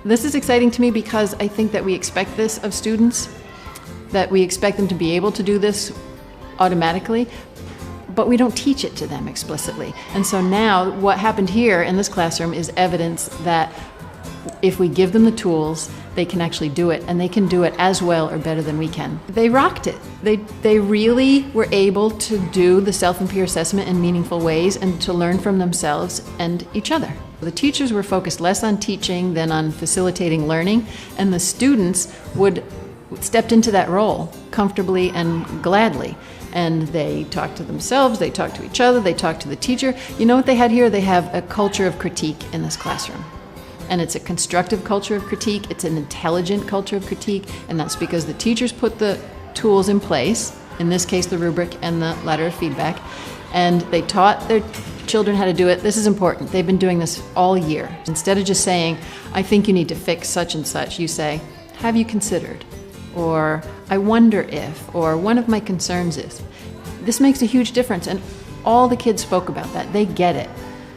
This is exciting to me because I think that we expect this of students, that we expect them to be able to do this automatically, but we don't teach it to them explicitly. And so now what happened here in this classroom is evidence that if we give them the tools, they can actually do it, and they can do it as well or better than we can. They rocked it. They really were able to do the self and peer assessment in meaningful ways and to learn from themselves and each other. The teachers were focused less on teaching than on facilitating learning, and the students stepped into that role comfortably and gladly. And they talked to themselves, they talked to each other, they talked to the teacher. You know what they had here? They have a culture of critique in this classroom. And it's a constructive culture of critique, it's an intelligent culture of critique, and that's because the teachers put the tools in place, in this case the rubric and the ladder of feedback, and they taught their children how to do it. This is important. They've been doing this all year. Instead of just saying, I think you need to fix such and such, you say, have you considered? Or I wonder if, or one of my concerns is. This makes a huge difference, and all the kids spoke about that. They get it.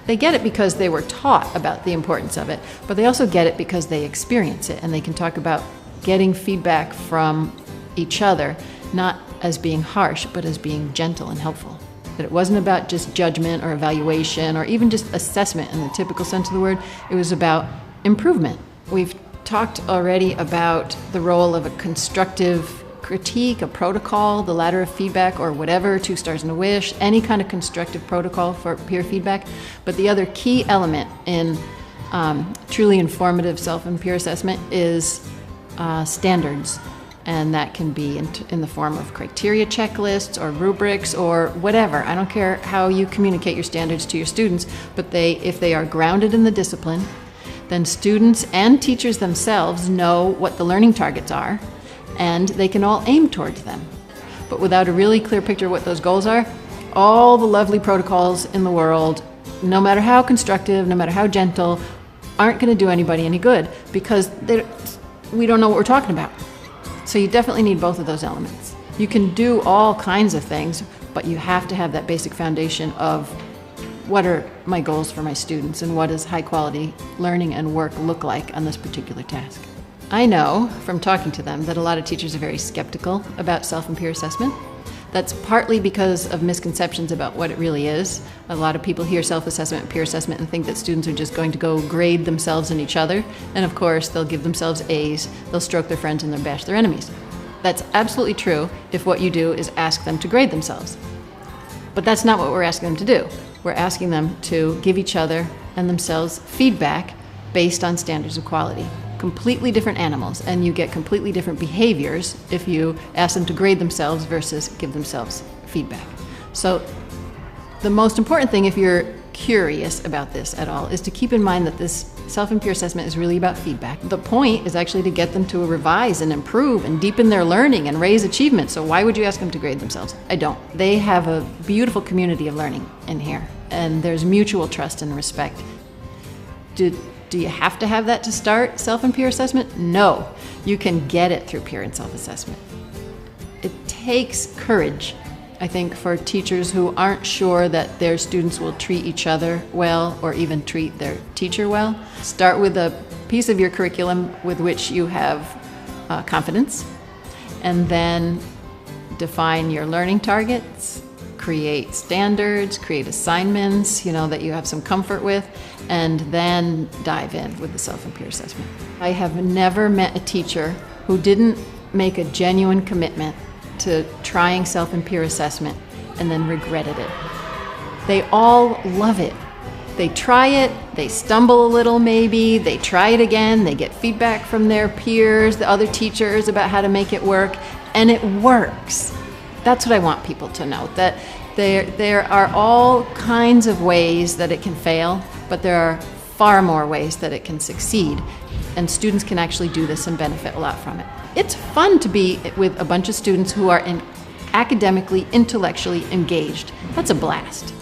They get it because they were taught about the importance of it, but they also get it because they experience it, and they can talk about getting feedback from each other, not as being harsh, but as being gentle and helpful. That it wasn't about just judgment or evaluation or even just assessment in the typical sense of the word. It was about improvement. We've talked already about the role of a constructive critique, a protocol, the ladder of feedback, or whatever, 2 stars and a wish, any kind of constructive protocol for peer feedback. But the other key element in truly informative self and peer assessment is standards. And that can be in the form of criteria checklists or rubrics or whatever. I don't care how you communicate your standards to your students, but if they are grounded in the discipline, then students and teachers themselves know what the learning targets are, and they can all aim towards them. But without a really clear picture of what those goals are, all the lovely protocols in the world, no matter how constructive, no matter how gentle, aren't going to do anybody any good because we don't know what we're talking about. So you definitely need both of those elements. You can do all kinds of things, but you have to have that basic foundation of what are my goals for my students and what does high quality learning and work look like on this particular task. I know from talking to them that a lot of teachers are very skeptical about self and peer assessment. That's partly because of misconceptions about what it really is. A lot of people hear self-assessment and peer assessment and think that students are just going to go grade themselves and each other, and of course they'll give themselves A's, they'll stroke their friends and they'll bash their enemies. That's absolutely true if what you do is ask them to grade themselves. But that's not what we're asking them to do. We're asking them to give each other and themselves feedback based on standards of quality. Completely different animals, and you get completely different behaviors if you ask them to grade themselves versus give themselves feedback. So the most important thing, if you're curious about this at all, is to keep in mind that this self and peer assessment is really about feedback. The point is actually to get them to revise and improve and deepen their learning and raise achievement. So why would you ask them to grade themselves? I don't. They have a beautiful community of learning in here, and there's mutual trust and respect. Do you have to have that to start self and peer assessment? No. You can get it through peer and self-assessment. It takes courage, I think, for teachers who aren't sure that their students will treat each other well or even treat their teacher well. Start with a piece of your curriculum with which you have confidence, and then define your learning targets, create standards, create assignments, that you have some comfort with, and then dive in with the self and peer assessment. I have never met a teacher who didn't make a genuine commitment to trying self and peer assessment and then regretted it. They all love it. They try it, they stumble a little maybe, they try it again, they get feedback from their peers, the other teachers about how to make it work, and it works. That's what I want people to know, that there are all kinds of ways that it can fail, but there are far more ways that it can succeed, and students can actually do this and benefit a lot from it. It's fun to be with a bunch of students who are academically, intellectually engaged. That's a blast.